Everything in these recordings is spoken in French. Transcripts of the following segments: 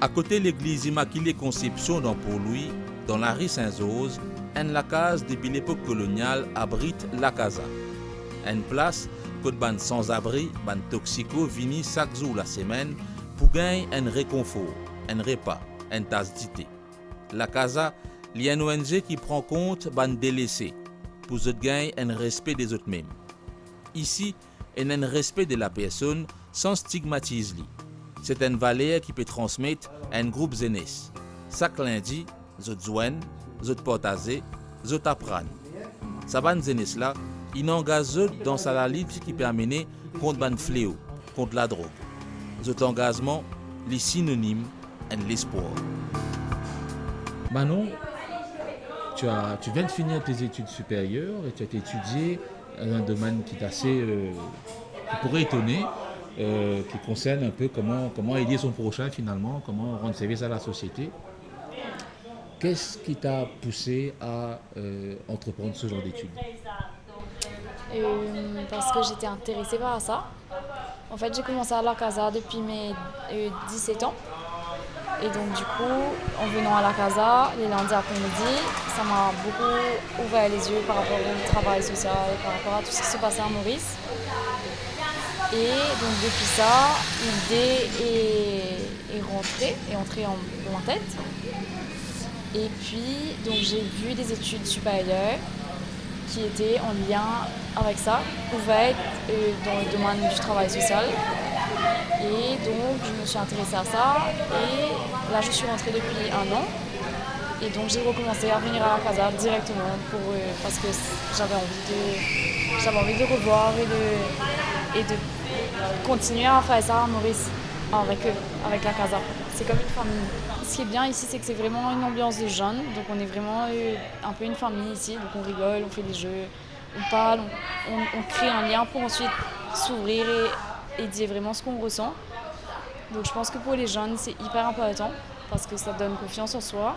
À côté de l'église Immaculée Conception dans Port-Louis, dans la rue Saint-Zose, la case depuis l'époque coloniale abrite la casa. Une place que de ban sans-abri, ban toxico vini chaque jour la semaine pour gagner un réconfort, un repas, une tasse de thé. La casa, il y a une ONG qui prend compte ban délaissés pour gagner un respect des autres mêmes. Ici, il y a un respect de la personne sans stigmatiser. C'est une valeur qui peut transmettre à un groupe jeunesse. Chaque lundi, zot joignent, zot partagent, zot apprennent. Sa ban jeunesse là, il engage dans sa lutte qui peut amener contre ban fléau, contre la drogue. Cet engagement est synonyme de l'espoir. Manon, tu viens de finir tes études supérieures et tu as étudié un domaine qui pourrait étonner, qui concerne un peu comment aider son prochain finalement, comment rendre service à la société. Qu'est-ce qui t'a poussé à entreprendre ce genre d'études? Parce que j'étais intéressée par ça. En fait, j'ai commencé à la casa depuis mes 17 ans. Et donc du coup, en venant à la casa, les lundis après-midi, ça m'a beaucoup ouvert les yeux par rapport au travail social, par rapport à tout ce qui se passait à Maurice. Et donc depuis ça, l'idée est entrée dans ma tête. Et puis, donc j'ai vu des études supérieures qui étaient en lien avec ça, ouvertes dans le domaine du travail social. Et donc, je me suis intéressée à ça. Et là, je suis rentrée depuis 1 an. Et donc, j'ai recommencé à venir à la casa directement parce que j'avais envie de revoir et de continuer à faire ça à Maurice avec eux, avec la casa. C'est comme une famille. Ce qui est bien ici, c'est que c'est vraiment une ambiance de jeunes. Donc, on est vraiment un peu une famille ici. Donc, on rigole, on fait des jeux, on parle, on crée un lien pour ensuite s'ouvrir et dire vraiment ce qu'on ressent. Donc je pense que pour les jeunes, c'est hyper important parce que ça donne confiance en soi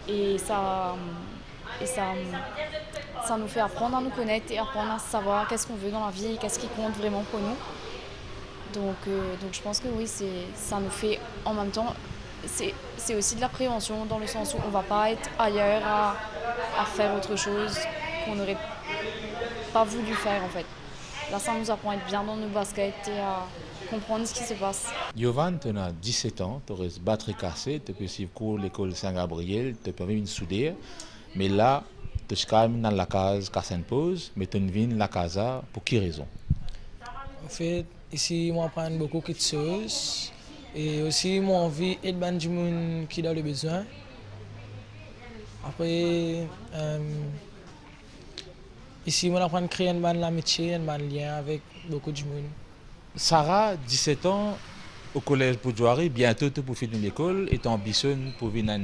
et ça nous fait apprendre à nous connaître et apprendre à savoir qu'est-ce qu'on veut dans la vie et qu'est-ce qui compte vraiment pour nous. Donc je pense que oui, ça nous fait en même temps, c'est aussi de la prévention dans le sens où on ne va pas être ailleurs à faire autre chose qu'on n'aurait pas voulu faire en fait. Là, ça nous apprend à être bien dans nos baskets et à comprendre ce qui se passe. Yovan, tu as 17 ans, tu aurais batterie cassée, tu peux suivre l'école Saint-Gabriel, tu peux même souder. Mais là, tu es quand même dans la case qui s'impose, mais tu viens la casa pour quelle raison? En fait, ici, moi, j'apprends beaucoup de choses. Et aussi, moi, envie d'aider du monde qui a le besoin. Après, ici, on apprend à créer une bonne amitié, un bon lien avec beaucoup de monde. Sarah, 17 ans, au collège Poudjouari, bientôt tu peux finir l'école et tu ambitionnes pour devenir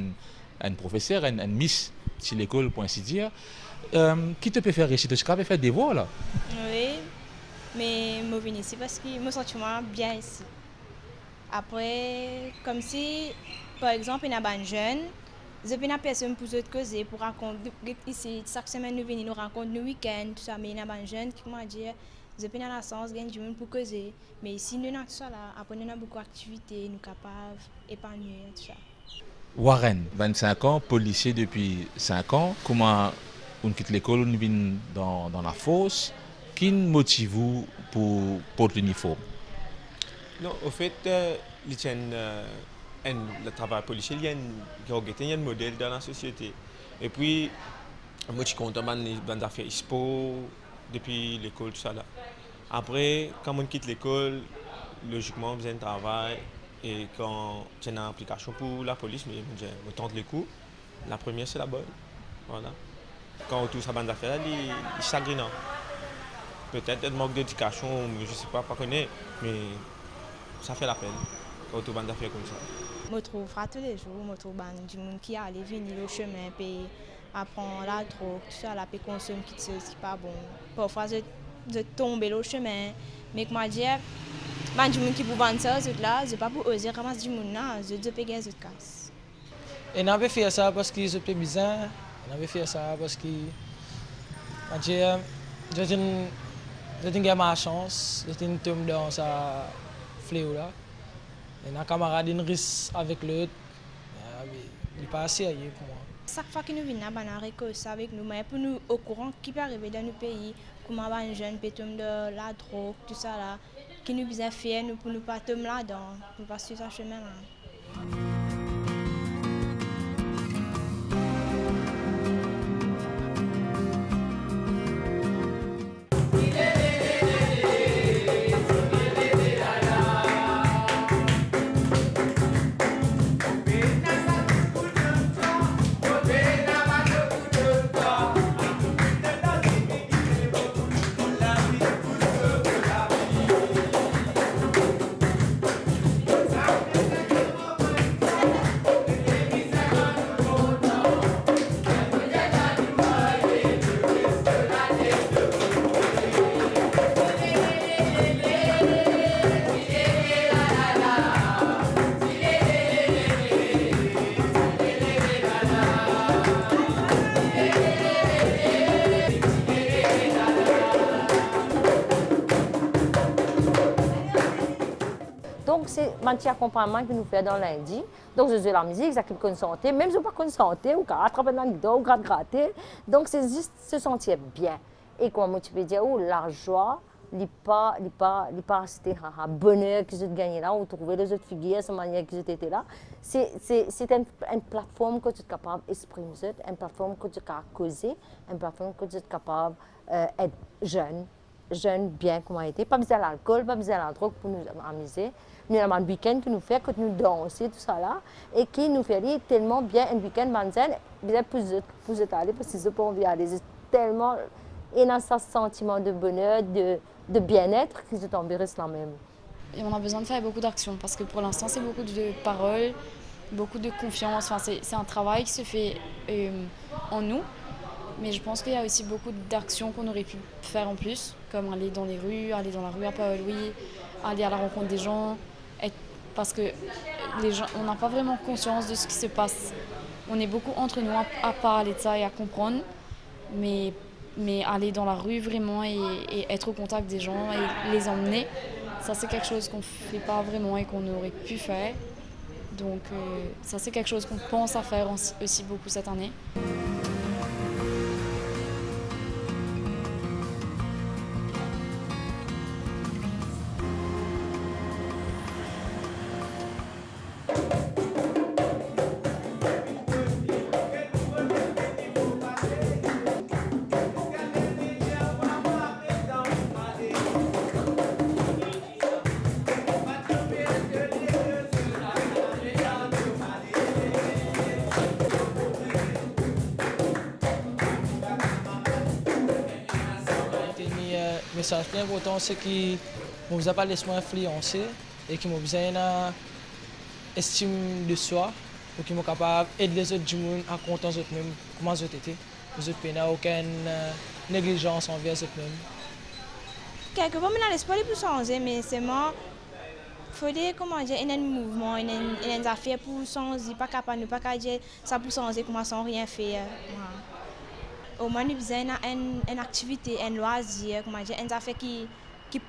un professeur, un miss sur l'école, pour ainsi dire. Qui te peut faire ici? Tu peux faire des voix là? Oui, mais je viens ici parce que je me sens bien ici. Après, comme si, par exemple, il y a un jeune, je peux personne pour autre causer, pour raconter ici, chaque semaine nous venons, nous rencontrons le week-end, tout ça, mais il y a un jeune qui m'a dit, je peux la chance de du monde pour causer, mais ici nous avons ça là, après nous avons beaucoup d'activités, nous sommes capables d'épanouir, tout ça. Warren, 25 ans, policier depuis 5 ans, comment on quitte l'école, on vient dans la fosse, qui motive vous pour porter l'uniforme? Non, au fait, le travail policier, il y a un modèle dans la société. Et puis, moi, je suis content de faire sport depuis l'école, tout ça là. Après, quand on quitte l'école, logiquement, on faisait un travail. Et quand j'ai une application pour la police, mais je tente les coups. La première, c'est la bonne. Voilà. Quand on touche à bande d'affaires, il est chagrinant. Peut-être un manque d'éducation, je ne sais pas connaître, mais ça fait la peine quand on touche à bande d'affaires comme ça. Je trouve tous les jours, je trouve du monde qui allait venir au chemin, puis apprendre la drogue, tout ça, puis consommer quelque chose qui n'est pas bon. Parfois, je tombe au chemin, mais comment dire, du monde qui peut vendre ça, je ne vais pas oser ramasser du monde, je peux gagner des casses. Et on avait fait ça parce que c'était bizarre, on avait fait ça parce que j'ai eu ma chance, j'ai tombé dans ce fléau là. Et un camarade une risque avec l'autre, il n'est pas assez sérieux pour moi. Chaque fois que nous venons à récolte avec nous, mais pour nous au courant qui peut arriver dans nos pays, comment un jeune peut tomber de la drogue, tout ça là, qui nous besoin faire nous pour nous pas tomber là-dedans, pour pas suivre ce chemin là. Donc, c'est un petit accompagnement que nous faisons dans lundi. Donc, je joue la musique, ça qui santé. Même si je ne pas santé, ou qu'à attraper dans le guidon, ou gratter. Donc, c'est juste se sentir bien. Et comme tu peux dire, oh, la joie, il n'est pas c'était un bonheur que j'ai gagné là, ou trouver les autres figures, cette manière que j'étais là. C'est une plateforme que tu es capable d'exprimer, une plateforme que tu es capable de causer, une plateforme que tu es capable d'être jeune, bien comme on a été. Pas besoin d'alcool, pas besoin de la drogue pour nous amuser. Nous avons un week-end que nous fait, que nous dansons, tout ça là, et qui nous fait tellement bien un week-end, bien pour aller, parce que je n'ai pas envie d'aller. C'est tellement, et dans ce sentiment de bonheur, de bien-être, que je tombe là même. Et on a besoin de faire beaucoup d'actions, parce que pour l'instant, c'est beaucoup de paroles, beaucoup de confiance. Enfin, c'est un travail qui se fait en nous. Mais je pense qu'il y a aussi beaucoup d'actions qu'on aurait pu faire en plus, comme aller dans les rues, aller dans la rue à Paul-Louis, aller à la rencontre des gens, parce que les gens, on n'a pas vraiment conscience de ce qui se passe. On est beaucoup entre nous à parler de ça et à comprendre, mais aller dans la rue vraiment et être au contact des gens et les emmener, ça c'est quelque chose qu'on ne fait pas vraiment et qu'on aurait pu faire. Donc ça c'est quelque chose qu'on pense à faire aussi beaucoup cette année. Le message plus important, c'est que je ne pas laisser influencer et que je besoin d'estime de soi pour qu'ils soient capables d'aider les autres gens à compter eux-mêmes comment ils étaient. Les autres n'ont aucune négligence envers eux-mêmes. Quelquefois, on a l'espoir pour changer, mais c'est moi. Il faut dire comment dire, il y a un mouvement, il y a une affaire pour changer, pas capable de pas dire ça pour changer comment sans rien faire. Au moins, nous avons besoin d'une activité, un loisir, une affaire qui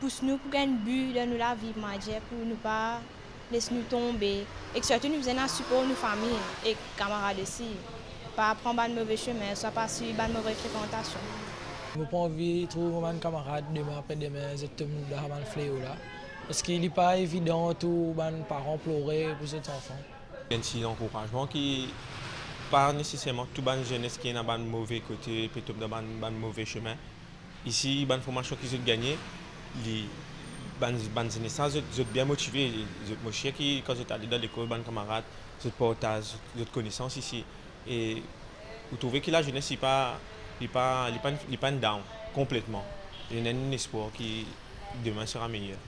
pousse nous pour gagner un but dans la vie, pour ne pas laisser nous tomber. Et surtout, nous avons besoin d'un support de nos familles et camarades aussi. Pas prendre un mauvais chemin, soit pas suivre une mauvaise fréquentation. Je n'ai pas envie de trouver un camarade demain après demain, je tombe dans le fléau là. Parce qu'il n'est pas évident tous les parents pleurer pour ces enfants. Il y a un encouragement qui pas nécessairement toute la jeunesse qui est dans un mauvais côté, peut-être dans un mauvais chemin. Ici, la formation qu'ils ont gagnée, les jeunesse, ils sont bien motivés. Moi, je sais que quand j'étais allé dans l'école, les camarades, ils partagent des connaissances ici. Et vous trouvez que la jeunesse n'est pas down complètement. Il y a un espoir qui demain sera meilleur.